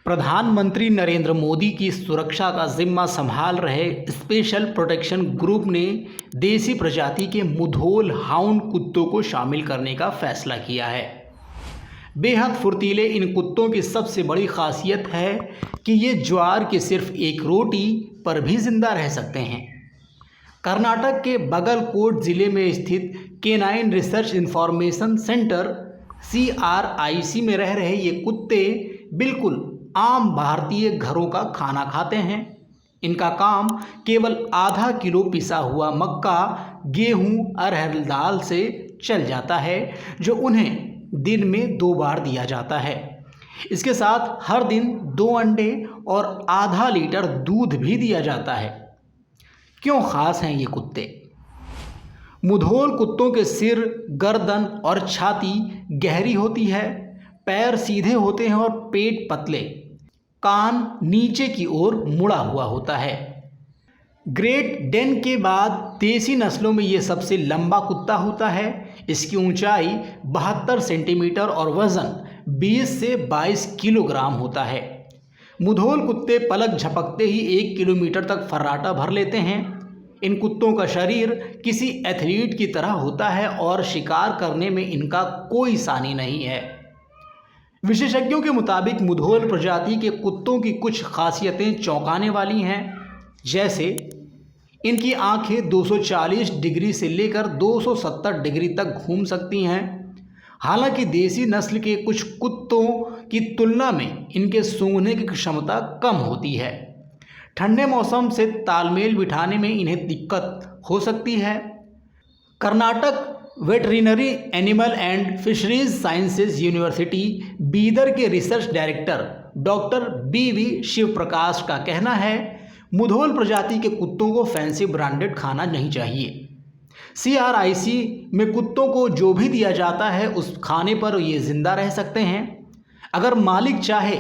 प्रधानमंत्री नरेंद्र मोदी की सुरक्षा का जिम्मा संभाल रहे स्पेशल प्रोटेक्शन ग्रुप ने देसी प्रजाति के मुधोल हाउंड कुत्तों को शामिल करने का फैसला किया है। बेहद फुर्तीले इन कुत्तों की सबसे बड़ी खासियत है कि ये ज्वार की सिर्फ एक रोटी पर भी जिंदा रह सकते हैं। कर्नाटक के बागलकोट ज़िले में स्थित canine research information centre CRIC में रह रहे ये कुत्ते बिल्कुल आम भारतीय घरों का खाना खाते हैं। इनका काम केवल आधा किलो पिसा हुआ मक्का, गेहूं, अरहर दाल से चल जाता है, जो उन्हें दिन में 2 बार दिया जाता है। इसके साथ हर दिन 2 अंडे और आधा लीटर दूध भी दिया जाता है। क्यों खास हैं ये कुत्ते? मुधोल कुत्तों के सिर, गर्दन और छाती गहरी होती है, पैर सीधे होते हैं और पेट पतले, कान नीचे की ओर मुड़ा हुआ होता है। ग्रेट डेन के बाद देसी नस्लों में ये सबसे लंबा कुत्ता होता है। इसकी ऊंचाई 72 सेंटीमीटर और वज़न 20 से 22 किलोग्राम होता है। मुधोल कुत्ते पलक झपकते ही 1 किलोमीटर तक फर्राटा भर लेते हैं। इन कुत्तों का शरीर किसी एथलीट की तरह होता है और शिकार करने में इनका कोई सानी नहीं है। विशेषज्ञों के मुताबिक मुधोल प्रजाति के कुत्तों की कुछ खासियतें चौंकाने वाली हैं, जैसे इनकी आंखें 240 डिग्री से लेकर 270 डिग्री तक घूम सकती हैं। हालांकि देसी नस्ल के कुछ कुत्तों की तुलना में इनके सूंघने की क्षमता कम होती है। ठंडे मौसम से तालमेल बिठाने में इन्हें दिक्कत हो सकती है। Karnataka veterinary animal and fisheries sciences university Bidar के research director doctor BV Shivaprakash का कहना है, मुधोल प्रजाति के कुत्तों को फैंसी ब्रांडेड खाना नहीं चाहिए। CRIC में कुत्तों को जो भी दिया जाता है उस खाने पर ये जिंदा रह सकते हैं। अगर मालिक चाहे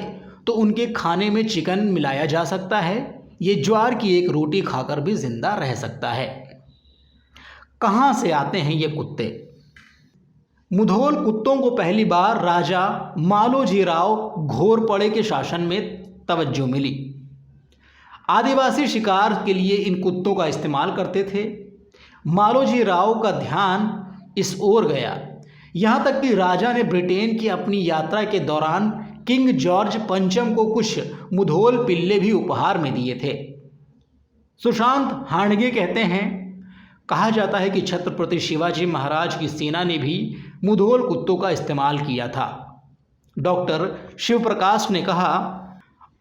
तो उनके खाने में चिकन मिलाया जा सकता है। ये ज्वार की एक रोटी खाकर भी जिंदा रह सकता है। कहाँ से आते हैं ये कुत्ते? मुधोल कुत्तों को पहली बार राजा मालोजी राव घोरपड़े के शासन में तवज्जो मिली। आदिवासी शिकार के लिए इन कुत्तों का इस्तेमाल करते थे। मालोजी राव का ध्यान इस ओर गया, यहाँ तक कि राजा ने ब्रिटेन की अपनी यात्रा के दौरान किंग जॉर्ज पंचम को कुछ मुधोल पिल्ले भी उपहार में दिए थे। सुशांत हांडगे कहते हैं, कहा जाता है कि छत्रपति शिवाजी महाराज की सेना ने भी मुधोल कुत्तों का इस्तेमाल किया था। डॉक्टर शिवप्रकाश ने कहा,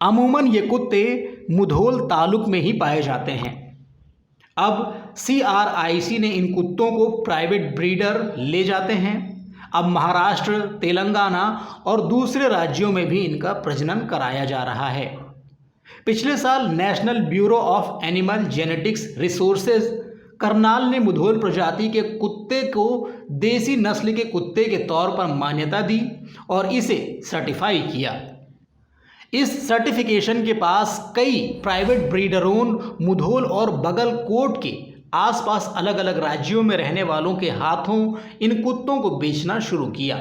अमूमन ये कुत्ते मुधोल तालुक में ही पाए जाते हैं। अब CRIC ने इन कुत्तों को प्राइवेट ब्रीडर ले जाते हैं। अब महाराष्ट्र, तेलंगाना और दूसरे राज्यों में भी इनका प्रजनन कराया जा रहा है। पिछले साल national bureau of animal genetics resources Karnal ने मुधोल प्रजाति के कुत्ते को देसी नस्ल के कुत्ते के तौर पर मान्यता दी और इसे सर्टिफाई किया। इस सर्टिफिकेशन के पास कई प्राइवेट ब्रीडरों मुधोल और बागलकोट के आसपास अलग अलग राज्यों में रहने वालों के हाथों इन कुत्तों को बेचना शुरू किया।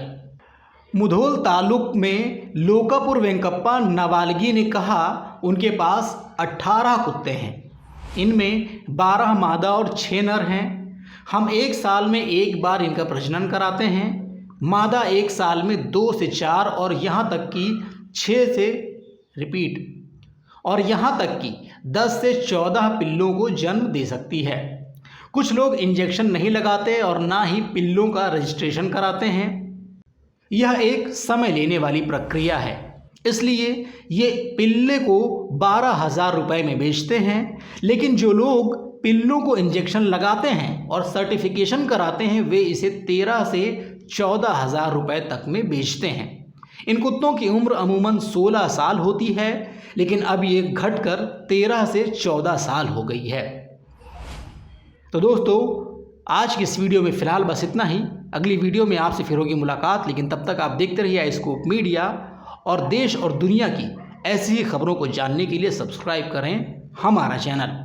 मुधोल तालुक में लोकापुर वेंकप्पा नवालगी ने कहा, उनके पास 18 कुत्ते हैं। इनमें 12 मादा और 6 नर हैं। हम 1 साल में 1 बार इनका प्रजनन कराते हैं। मादा 1 साल में 2 से 4 और यहाँ तक कि 10 से 14 पिल्लों को जन्म दे सकती है। कुछ लोग इंजेक्शन नहीं लगाते और ना ही पिल्लों का रजिस्ट्रेशन कराते हैं। यह एक समय लेने वाली प्रक्रिया है, इसलिए ये पिल्ले को 12,000 रुपये में बेचते हैं। लेकिन जो लोग पिल्लों को इंजेक्शन लगाते हैं और सर्टिफिकेशन कराते हैं, वे इसे 13 से 14,000 रुपये तक में बेचते हैं। इन कुत्तों की उम्र अमूमन 16 साल होती है, लेकिन अब ये घटकर 13 से 14 साल हो गई है। तो दोस्तों, आज की इस वीडियो में फ़िलहाल बस इतना ही। अगली वीडियो में आपसे फिर होगी मुलाकात, लेकिन तब तक आप देखते रहिए स्कूप मीडिया और देश और दुनिया की ऐसी ही खबरों को जानने के लिए सब्सक्राइब करें हमारा चैनल।